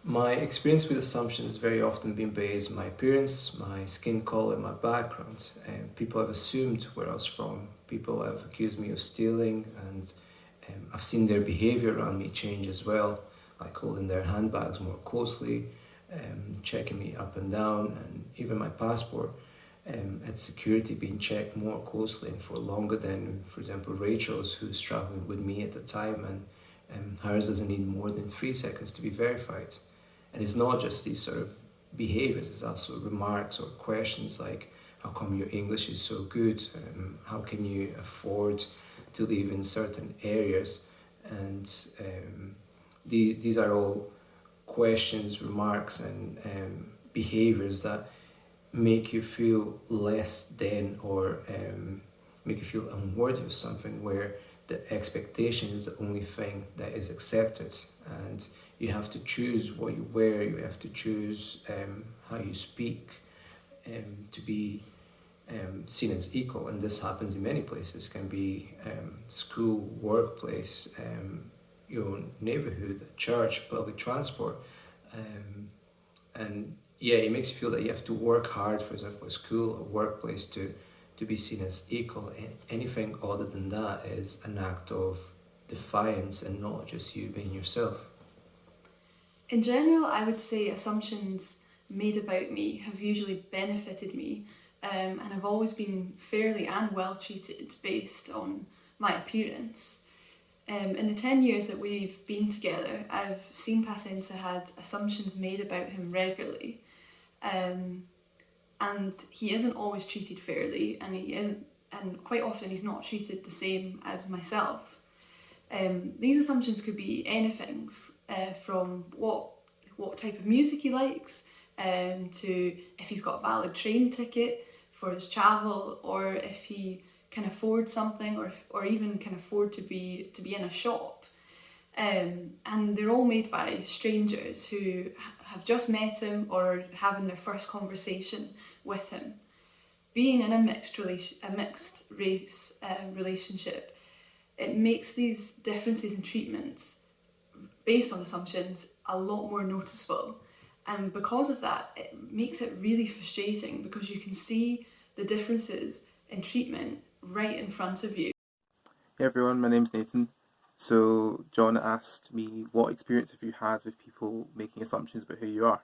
My experience with assumptions has very often been based on my appearance, my skin color, my background. People have assumed where I was from. People have accused me of stealing, and I've seen their behavior around me change as well, like holding their handbags more closely, checking me up and down, and even my passport at security being checked more closely and for longer than, for example, Rachel's, who's traveling with me at the time, and hers doesn't need more than 3 seconds to be verified. And it's not just these sort of behaviors, it's also remarks or questions like, how come your English is so good? How can you afford to live in certain areas? And these are all questions, remarks, and behaviors that make you feel less than, or make you feel unworthy of something, where the expectation is the only thing that is accepted. And you have to choose what you wear, you have to choose how you speak, to be seen as equal. And this happens in many places. It can be school, workplace, your neighborhood, church, public transport. And yeah, it makes you feel that you have to work hard, for example, at school or workplace, to be seen as equal. And anything other than that is an act of defiance and not just you being yourself. In general, I would say assumptions made about me have usually benefited me, and have always been fairly and well treated based on my appearance. In the 10 years that we've been together, I've seen Pacenza had assumptions made about him regularly. Um, and he isn't always treated fairly, and he isn't, and quite often he's not treated the same as myself. These assumptions could be anything from what type of music he likes, to if he's got a valid train ticket for his travel, or if he can afford something, or even can afford to be in a shop. And they're all made by strangers who have just met him or are having their first conversation with him. Being in a mixed race relationship, it makes these differences in treatments based on assumptions a lot more noticeable. And because of that, it makes it really frustrating because you can see the differences in treatment right in front of you. Hey everyone, my name's Nathan. So, John asked me, what experience have you had with people making assumptions about who you are?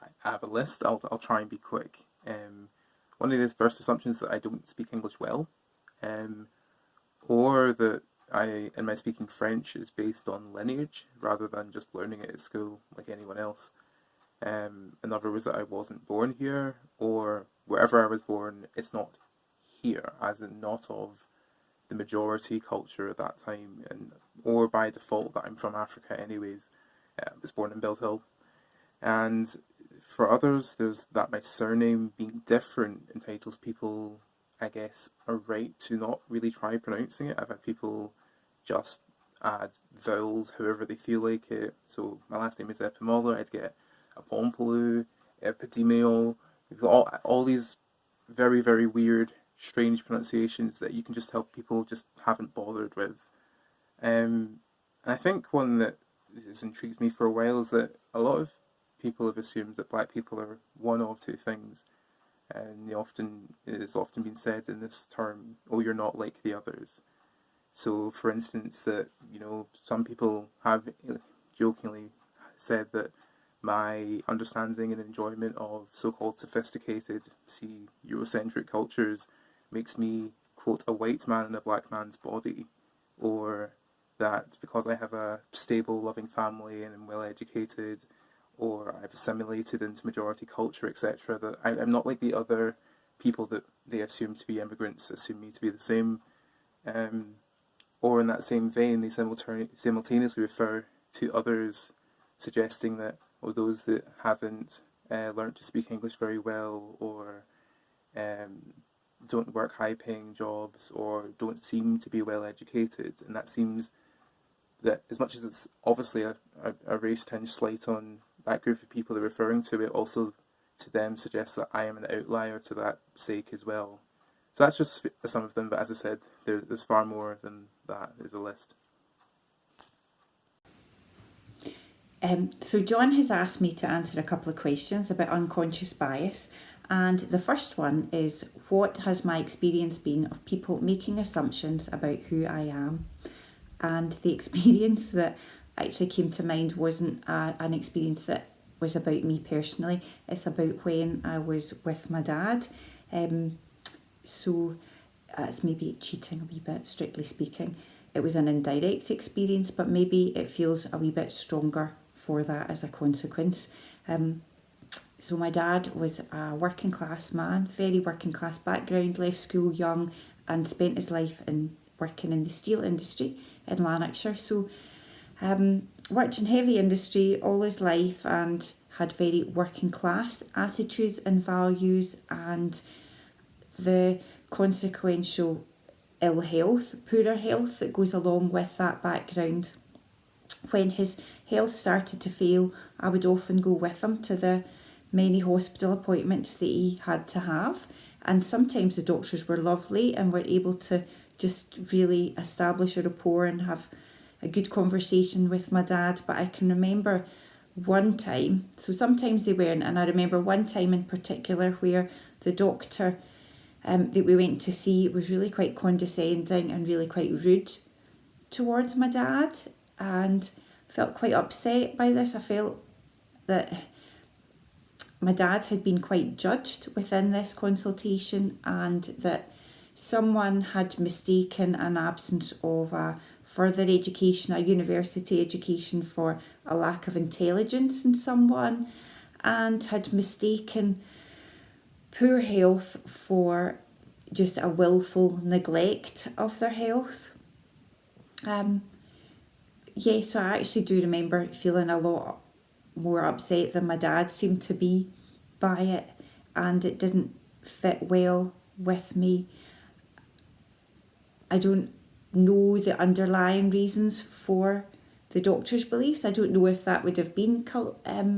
I have a list, I'll try and be quick. One of the first assumptions that I don't speak English well, um, or that in my speaking French is based on lineage rather than just learning it at school like anyone else. Another was that I wasn't born here, or wherever I was born, it's not here, as in not of the majority culture at that time, and or by default that I'm from Africa anyways. I was born in Belt Hill. And for others, there's that my surname being different entitles people, I guess, a right to not really try pronouncing it. I've had people just add vowels however they feel like it. So my last name is Epimola, I'd get Apompolu, Epidemio. We've got all these very, very weird, strange pronunciations that you can just tell people just haven't bothered with. And I think one that has intrigued me for a while is that a lot of people have assumed that black people are one of two things, and it's often been said in this term, "Oh, you're not like the others." So, for instance, that some people have jokingly said that my understanding and enjoyment of so-called sophisticated, see, Eurocentric cultures makes me, quote, a white man in a black man's body, or that because I have a stable, loving family and am well educated, or I've assimilated into majority culture, etc., that I'm not like the other people that they assume to be immigrants, assume me to be the same. Um, or in that same vein, they simultaneously refer to others, suggesting that, or those that haven't learnt to speak English very well, or um, don't work high-paying jobs, or don't seem to be well educated, and that seems that as much as it's obviously a race-tinged slight on that group of people they're referring to, it also to them suggests that I am an outlier to that sake as well. So that's just some of them, but as I said, there's far more than that. There's a list. So John has asked me to answer a couple of questions about unconscious bias. And the first one is, what has my experience been of people making assumptions about who I am? And the experience that actually came to mind wasn't an experience that was about me personally. It's about when I was with my dad. So it's maybe cheating a wee bit, strictly speaking. It was an indirect experience, but maybe it feels a wee bit stronger for that as a consequence. So my dad was a working class man, very working class background, left school young and spent his life in working in the steel industry in Lanarkshire. So worked in heavy industry all his life and had very working class attitudes and values, and the consequential ill health, poorer health that goes along with that background. When his health started to fail, I would often go with him to the many hospital appointments that he had to have, and sometimes the doctors were lovely and were able to just really establish a rapport and have a good conversation with my dad. But I can remember one time, so sometimes they weren't, and I remember one time in particular where the doctor that we went to see was really quite condescending and really quite rude towards my dad, and felt quite upset by this. I felt that my dad had been quite judged within this consultation, and that someone had mistaken an absence of a further education, a university education, for a lack of intelligence in someone, and had mistaken poor health for just a willful neglect of their health. So I actually do remember feeling a lot more upset than my dad seemed to be by it, and it didn't fit well with me. I don't know the underlying reasons for the doctor's beliefs. I don't know if that would have been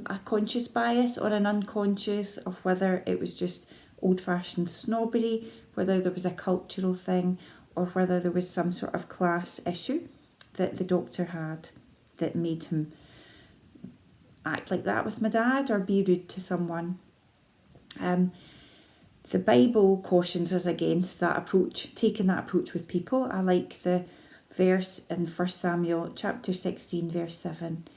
a conscious bias or an unconscious, of whether it was just old-fashioned snobbery, whether there was a cultural thing, or whether there was some sort of class issue that the doctor had that made him act like that with my dad or be rude to someone. The Bible cautions us against that approach, taking that approach with people. I like the verse in 1 Samuel chapter 16 verse 7.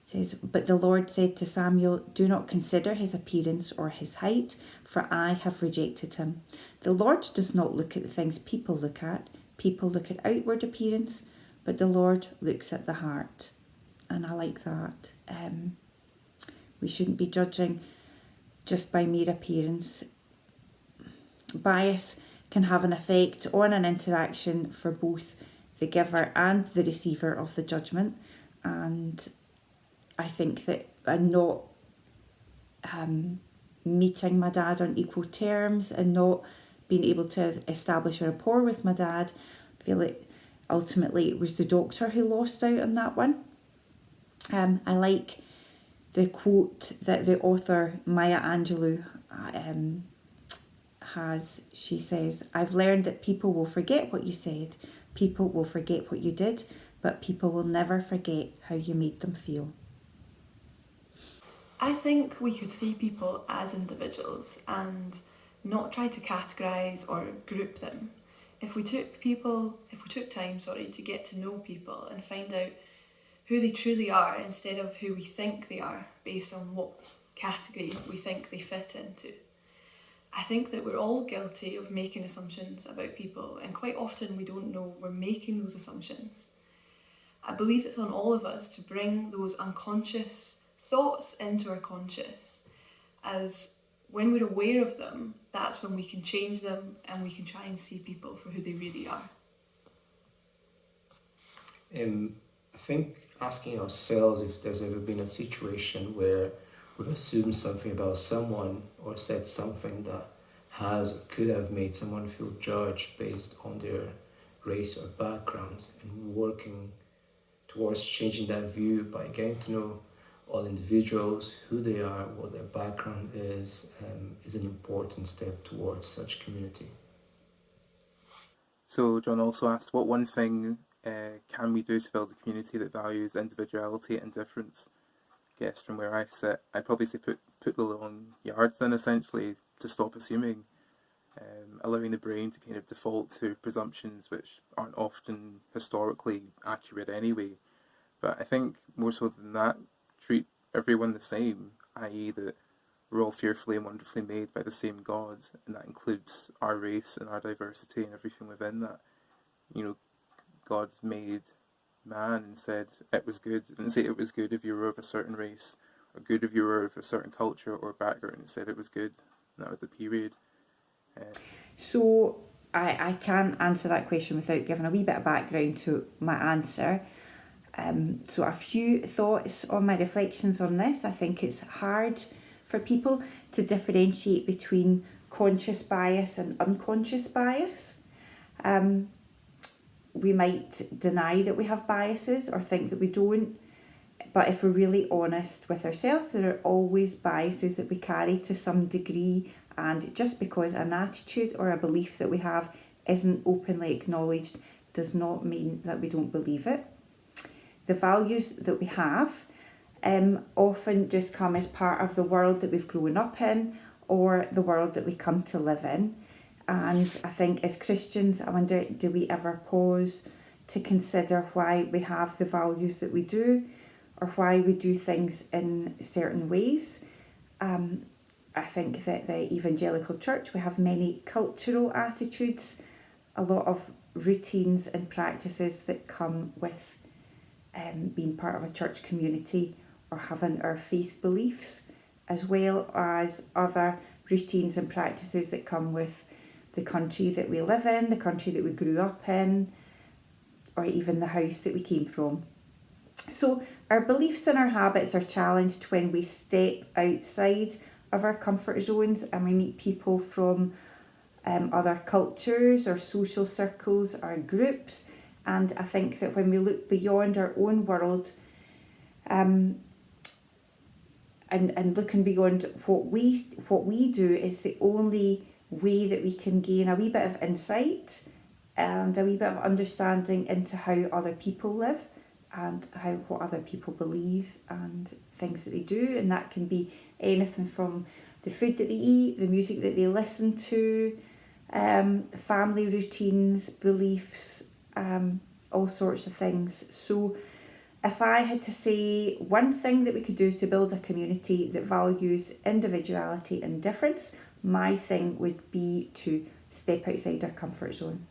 It says, "But the Lord said to Samuel, do not consider his appearance or his height, for I have rejected him. The Lord does not look at the things people look at. People look at outward appearance, but the Lord looks at the heart." And I like that. We shouldn't be judging just by mere appearance. Bias can have an effect on an interaction for both the giver and the receiver of the judgment, and I think that not meeting my dad on equal terms and not being able to establish a rapport with my dad, I feel like ultimately it was the doctor who lost out on that one. I like the quote that the author Maya Angelou has. She says, "I've learned that people will forget what you said, people will forget what you did, but people will never forget how you made them feel." I think we could see people as individuals and not try to categorise or group them. If we took time to get to know people and find out who they truly are instead of who we think they are based on what category we think they fit into. I think that we're all guilty of making assumptions about people, and quite often we don't know we're making those assumptions. I believe it's on all of us to bring those unconscious thoughts into our conscious, as when we're aware of them, that's when we can change them and we can try and see people for who they really are. I think asking ourselves if there's ever been a situation where we've assumed something about someone or said something that has or could have made someone feel judged based on their race or background, and working towards changing that view by getting to know all individuals, who they are, what their background is an important step towards such community. So John also asked, what one thing can we do to build a community that values individuality and difference? guess from where I sit, I'd probably say put the long yards in, essentially, to stop assuming, allowing the brain to kind of default to presumptions which aren't often historically accurate anyway. But I think more so than that, treat everyone the same, i.e. that we're all fearfully and wonderfully made by the same God, and that includes our race and our diversity and everything within that. You know, God made man and said it was good. It didn't say it was good if you were of a certain race, or good if you were of a certain culture or background. It said it was good, and that was the period. So I can't answer that question without giving a wee bit of background to my answer. So a few thoughts on my reflections on this. I think it's hard for people to differentiate between conscious bias and unconscious bias. We might deny that we have biases or think that we don't, but if we're really honest with ourselves, there are always biases that we carry to some degree, and just because an attitude or a belief that we have isn't openly acknowledged does not mean that we don't believe it. The values that we have often just come as part of the world that we've grown up in or the world that we come to live in. And I think as Christians, I wonder, do we ever pause to consider why we have the values that we do or why we do things in certain ways? I think that the evangelical church, we have many cultural attitudes, a lot of routines and practices that come with being part of a church community or having our faith beliefs, as well as other routines and practices that come with the country that we live in, the country that we grew up in, or even the house that we came from. So our beliefs and our habits are challenged when we step outside of our comfort zones and we meet people from other cultures or social circles or groups. And I think that when we look beyond our own world and looking beyond what we do is the only way that we can gain a wee bit of insight and a wee bit of understanding into how other people live and what other people believe and things that they do. And that can be anything from the food that they eat, the music that they listen to, family routines, beliefs, all sorts of things. So if I had to say one thing that we could do to build a community that values individuality and difference, my thing would be to step outside our comfort zone.